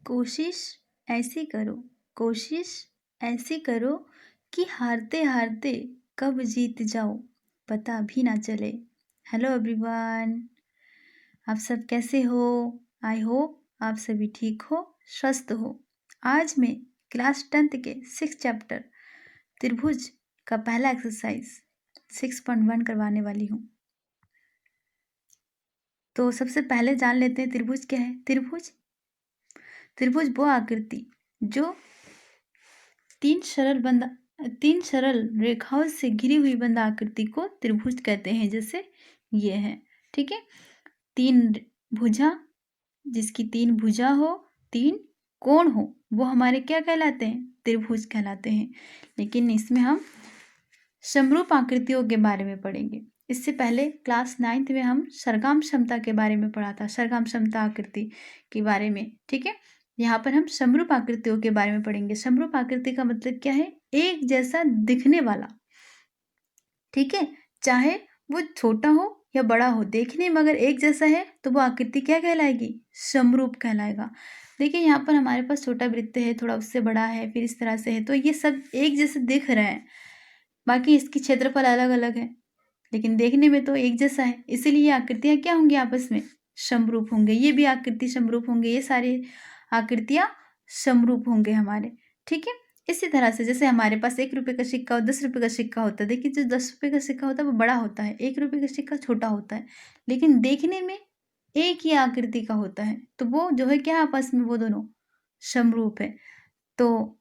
कोशिश ऐसी करो, कोशिश ऐसी करो कि हारते हारते कब जीत जाओ पता भी ना चले। हेलो एवरीवन, आप सब कैसे हो? आई होप आप सभी ठीक हो, स्वस्थ हो। आज मैं क्लास 10th के 6 चैप्टर त्रिभुज का पहला एक्सरसाइज 6.1 करवाने वाली हूँ। तो सबसे पहले जान लेते हैं त्रिभुज क्या है। त्रिभुज वो आकृति जो तीन सरल रेखाओं से घिरी हुई बंद आकृति को त्रिभुज कहते हैं। जैसे ये है, ठीक है। तीन भुजा, जिसकी तीन भुजा हो, तीन कोण हो, वो हमारे क्या कहलाते हैं? त्रिभुज कहलाते हैं। लेकिन इसमें हम समरूप आकृतियों के बारे में पढ़ेंगे। इससे पहले क्लास 9th में हम सर्गाम समता के बारे में पढ़ा था, सर्गाम समता आकृति के बारे में, ठीक है। यहाँ पर हम समरूप आकृतियों के बारे में पढ़ेंगे। समरूप आकृति का मतलब क्या है? एक जैसा दिखने वाला, ठीक है। चाहे वो छोटा हो या बड़ा हो, देखने में अगर एक जैसा है तो वो आकृति क्या कहलाएगी? समरूप कहलाएगा। देखिए यहाँ पर हमारे पास छोटा वृत्त है, थोड़ा उससे बड़ा है, फिर इस तरह से है, तो ये सब एक जैसे दिख रहे हैं। बाकी इसकी क्षेत्रफल अलग अलग है, लेकिन देखने में तो एक जैसा है। इसीलिए आकृतियां क्या होंगी? आपस में समरूप होंगे। ये भी आकृति समरूप होंगे, ये सारी आकृतियां समरूप होंगे हमारे, ठीक है। इसी तरह से जैसे हमारे पास 1 रुपये का सिक्का और 10 रुपये का सिक्का होता है। देखिए जो 10 रुपये का सिक्का होता है वो बड़ा होता है, 1 रुपये का सिक्का छोटा होता है, लेकिन देखने में एक ही आकृति का होता है। तो वो जो है क्या, आपस में वो दोनों समरूप है। तो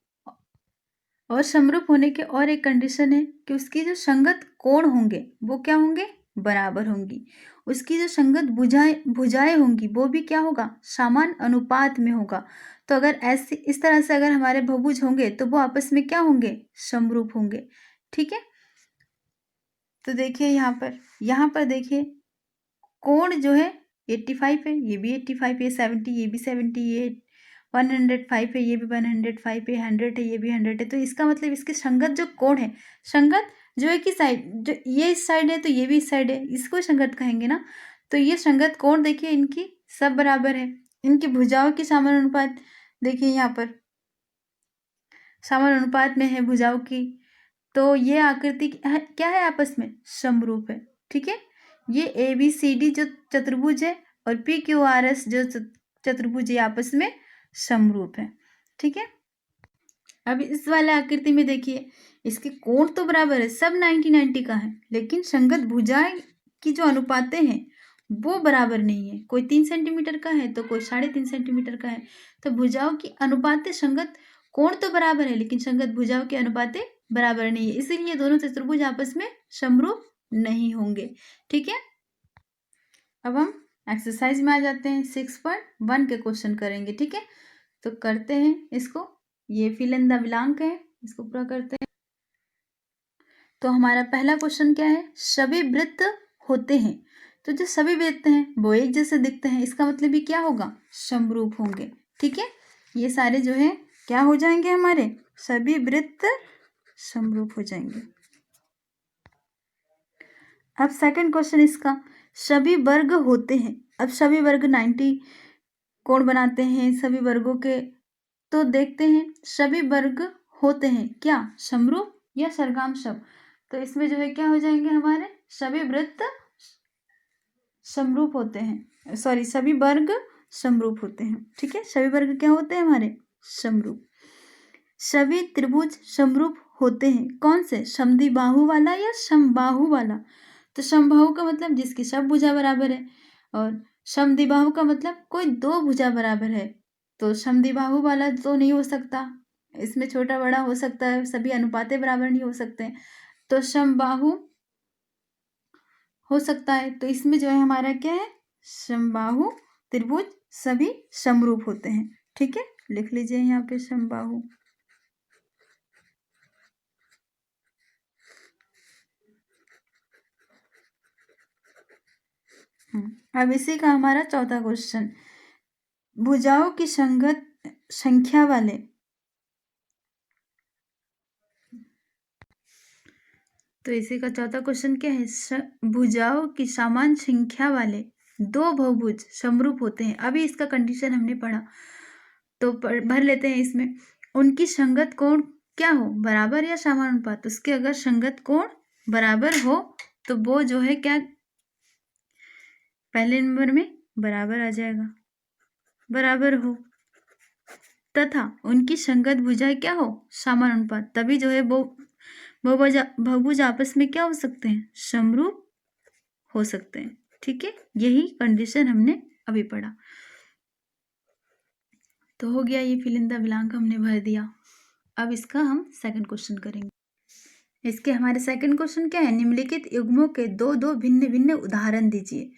और समरूप होने के और एक कंडीशन है कि उसकी जो संगत कोण होंगे वो क्या होंगे? बराबर होंगी। उसकी जो संगत भुजाएं होंगी वो भी क्या होगा? समान अनुपात में होगा। तो अगर ऐसे इस तरह से अगर हमारे बहुभुज होंगे तो वो आपस में क्या होंगे? समरूप होंगे, ठीक है। तो देखिए यहाँ पर देखिए कोण जो है 85 है, ये भी 85 है, 70 ये भी 70, ये 105 है, ये भी 105 है, 100 है, ये भी 100 है। तो इसका मतलब इसके संगत जो कोण है, संगत जो एक ही साइड, जो ये इस साइड है तो ये भी इस साइड है, इसको संगत कहेंगे ना। तो ये संगत कोण देखिए इनकी सब बराबर है। इनकी भुजाओं की समान अनुपात देखिए यहाँ पर समान अनुपात में है भुजाओं की। तो ये आकृति क्या है? आपस में समरूप है, ठीक है। ये ABCD जो चतुर्भुज है और PQRS जो चतुर्भुज है आपस में समरूप है, ठीक है। अब इस वाले आकृति में देखिए इसके कोण तो बराबर है, सब 90-90 का है, लेकिन संगत भुजाएं की जो अनुपातें हैं वो बराबर नहीं है। कोई 3 सेंटीमीटर का है तो कोई 3.5 सेंटीमीटर का है। तो भुजाओं की अनुपातें, संगत कोण तो बराबर है लेकिन संगत भुजाओं की अनुपातें बराबर नहीं है, इसीलिए दोनों चतुर्भुज आपस में समरूप नहीं होंगे, ठीक है। अब हम एक्सरसाइज में आ जाते हैं, 6.1 के क्वेश्चन करेंगे, ठीक है। तो करते हैं इसको। ये फिल इन द ब्लैंक है, इसको पूरा करते हैं। तो हमारा पहला क्वेश्चन क्या है? सभी वृत्त होते हैं। तो जो सभी वृत्त हैं वो एक जैसे दिखते हैं, इसका मतलब भी क्या होगा? समरूप होंगे, ठीक है। ये सारे जो है क्या हो जाएंगे? हमारे सभी वृत्त समरूप हो जाएंगे। अब सेकंड क्वेश्चन इसका, सभी वर्ग होते हैं। अब सभी वर्ग 90 कोण बनाते हैं सभी वर्गों के। तो देखते हैं सभी वर्ग होते हैं क्या? समरूप या सर्गाम शब्द। तो इसमें जो है क्या हो जाएंगे? हमारे सभी वृत्त समरूप होते हैं, सॉरी सभी वर्ग समरूप होते हैं, ठीक है। सभी वर्ग क्या होते हैं? हमारे समरूप। सभी त्रिभुज समरूप होते हैं। कौन से? समद्विबाहु वाला या समबाहु वाला? तो समबाहु का मतलब जिसकी सब भुजा बराबर है, और समद्विबाहु का मतलब कोई दो भुजा बराबर है। तो समद्विबाहु वाला तो नहीं हो सकता, इसमें छोटा बड़ा हो सकता है, सभी अनुपातें बराबर नहीं हो सकते। तो समबाहु हो सकता है। तो इसमें जो है हमारा क्या है? समबाहु त्रिभुज सभी समरूप होते हैं, ठीक है। लिख लीजिए यहाँ पे समबाहु। अब इसी का हमारा चौथा क्वेश्चन, भुजाओं की संगत संख्या वाले तो इसी का चौथा क्वेश्चन क्या है? भुजाओं की समान संख्या वाले दो बहुभुज समरूप होते हैं। अभी इसका कंडीशन हमने पढ़ा, तो भर लेते हैं इसमें। उनकी संगत कोण क्या हो, बराबर या समानुपात। उसके अगर संगत कोण बराबर हो तो वो जो है क्या, पहले नंबर में बराबर आ जाएगा, बराबर हो। तथा उनकी संगत भुजाएं क्या हो, समानुपात। तभी जो है वो बहुभुज आपस में क्या हो सकते हैं, समरूप हो सकते हैं। ठीक है, यही कंडीशन हमने अभी पढ़ा। तो हो गया, ये फिल इन द ब्लैंक हमने भर दिया। अब इसका हम सेकंड क्वेश्चन करेंगे। इसके हमारे सेकंड क्वेश्चन क्या है, निम्नलिखित युग्मों के दो दो भिन्न भिन्न उदाहरण दीजिए।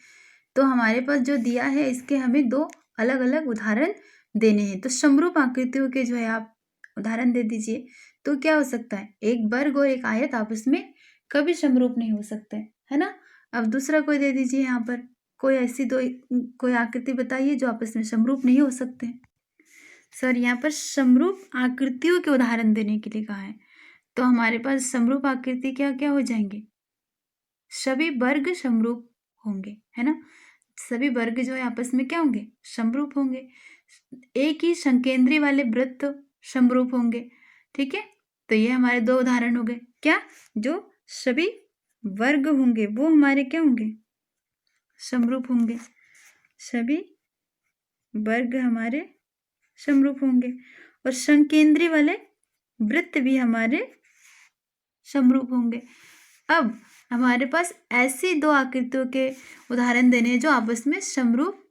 तो हमारे पास जो दिया है इसके हमें दो अलग अलग उदाहरण देने हैं। तो समरूप आकृतियों के जो है आप उदाहरण दे दीजिए। तो क्या हो सकता है, एक वर्ग और एक आयत आपस में कभी समरूप नहीं हो सकते, है ना। अब दूसरा कोई दे दीजिए, यहाँ पर कोई ऐसी कोई आकृति बताइए जो आपस में समरूप नहीं हो सकते। सर यहाँ पर समरूप आकृतियों के उदाहरण देने के लिए कहा है। तो हमारे पास समरूप आकृति क्या क्या हो जाएंगे, सभी वर्ग समरूप होंगे, है ना। सभी वर्ग जो है आपस में क्या होंगे, समरूप होंगे। एक ही संकेंद्री वाले वृत्त समरूप होंगे। ठीक है, तो ये हमारे दो उदाहरण हो गए। क्या, जो सभी वर्ग होंगे वो हमारे क्या होंगे, समरूप होंगे। सभी वर्ग हमारे समरूप होंगे और संकेंद्री वाले वृत्त भी हमारे समरूप होंगे। अब हमारे पास ऐसी दो आकृतियों के उदाहरण देने हैं जो आपस में समरूप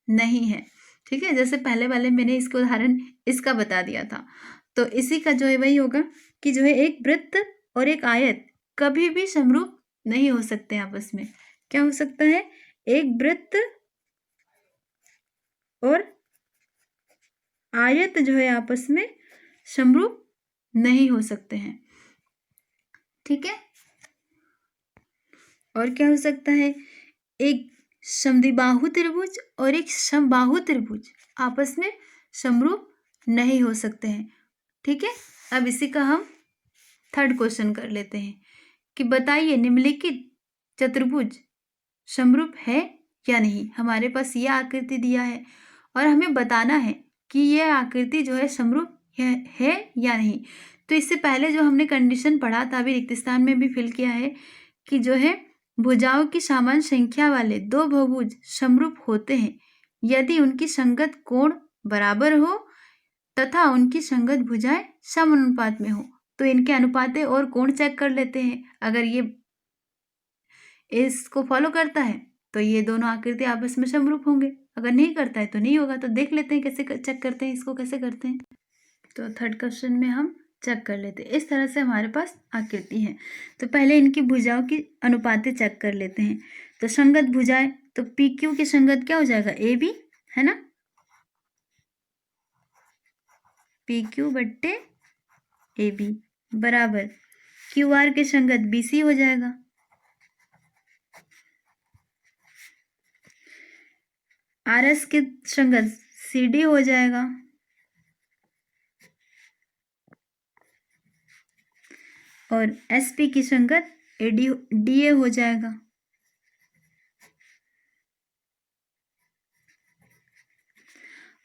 नहीं है। ठीक है, जैसे पहले वाले मैंने इसका उदाहरण इसका बता दिया था, तो इसी का जो है वही होगा कि जो है एक वृत्त और एक आयत कभी भी समरूप नहीं हो सकते आपस में। क्या हो सकता है, एक वृत्त और आयत जो है आपस में समरूप नहीं हो सकते हैं। ठीक है, और क्या हो सकता है, एक समद्विबाहु त्रिभुज और एक समबाहु त्रिभुज आपस में समरूप नहीं हो सकते हैं। ठीक है, अब इसी का हम थर्ड क्वेश्चन कर लेते हैं कि बताइए निम्नलिखित चतुर्भुज समरूप है या नहीं। हमारे पास यह आकृति दिया है और हमें बताना है कि यह आकृति जो है समरूप है या नहीं। तो इससे पहले जो हमने कंडीशन पढ़ा था, अभी रिक्त स्थान में भी फिल किया है कि जो है भुजाओं की समान संख्या वाले दो बहुभुज समरूप होते हैं यदि उनकी संगत कोण बराबर हो तथा उनकी संगत भुजाएं समानुपात में हो। तो इनके अनुपात और कोण चेक कर लेते हैं। अगर ये इसको फॉलो करता है तो ये दोनों आकृति आपस में समरूप होंगे, अगर नहीं करता है तो नहीं होगा। तो देख लेते हैं कैसे चेक करते हैं, इसको कैसे करते हैं। तो थर्ड क्वेश्चन में हम चेक कर लेते हैं। इस तरह से हमारे पास आकृति है। तो पहले इनकी भुजाओं की अनुपातें चेक कर लेते हैं। तो संगत भुजाएं, तो पी क्यू की संगत क्या हो जाएगा, ए बी, है ना। पी क्यू बट्टे ए बी बराबर क्यू आर के संगत बी सी हो जाएगा। आर एस के संगत सी डी हो जाएगा। और एस पी की संगत ए डी डी ए हो जाएगा।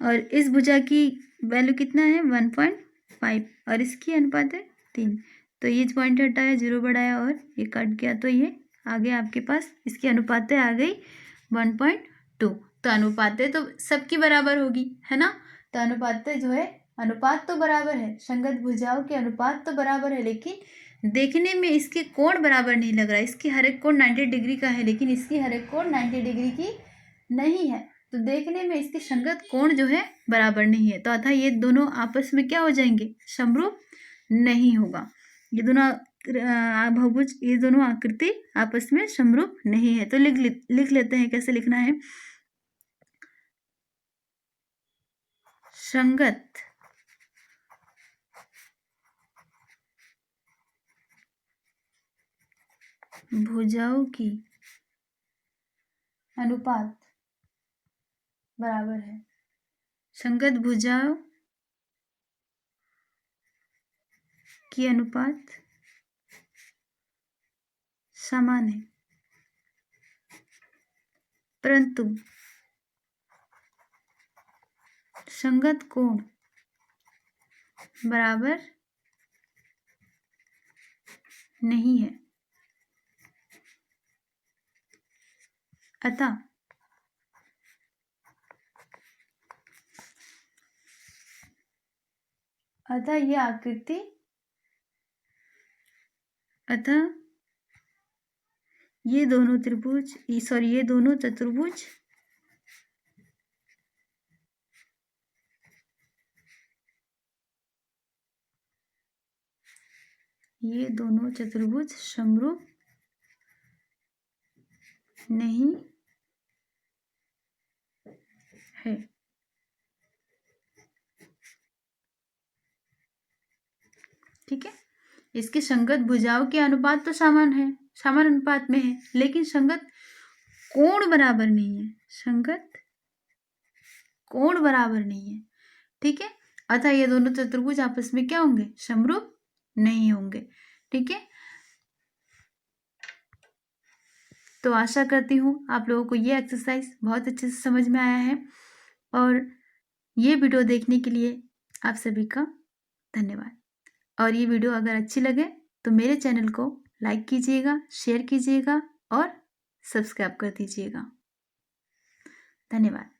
और इस भुजा की वैल्यू कितना है, 1.5 और इसकी अनुपात है 3। तो ये पॉइंट हटाया, 0 बढ़ाया और ये कट गया, तो ये आगे आपके पास इसकी अनुपातें आ गई 1.2। तो अनुपातें तो सबकी बराबर होगी, है ना। तो अनुपातें जो है, अनुपात तो बराबर है, संगत भुजाओं के अनुपात तो बराबर है, लेकिन देखने में इसके कोण बराबर नहीं लग रहा है। इसकी हर एक कोण 90 डिग्री का है लेकिन इसकी हर एक कोण 90 डिग्री की नहीं है। तो देखने में इसकी संगत कोण जो है बराबर नहीं है, तो अतः ये दोनों आपस में क्या हो जाएंगे, समरूप नहीं होगा। ये दोनों बहुभुज, ये दोनों आकृति आपस में समरूप नहीं है। तो लिख लेते हैं, कैसे लिखना है, संगत भुजाओं की अनुपात बराबर है, संगत भुजाओं की अनुपात समान है, परंतु संगत कोण बराबर नहीं है। अतः ये आकृति अतः ये दोनों त्रिभुज ये दोनों चतुर्भुज समरूप नहीं है। ठीक है, इसके संगत भुजाओं के अनुपात तो समान अनुपात में है, लेकिन संगत कोण बराबर नहीं है। ठीक है, अतः ये दोनों चतुर्भुज आपस में क्या होंगे? समरूप नहीं होंगे। ठीक है, तो आशा करती हूँ आप लोगों को ये एक्सरसाइज बहुत अच्छे से समझ में आया है, और ये वीडियो देखने के लिए आप सभी का धन्यवाद। और ये वीडियो अगर अच्छी लगे तो मेरे चैनल को लाइक कीजिएगा, शेयर कीजिएगा और सब्सक्राइब कर दीजिएगा। धन्यवाद।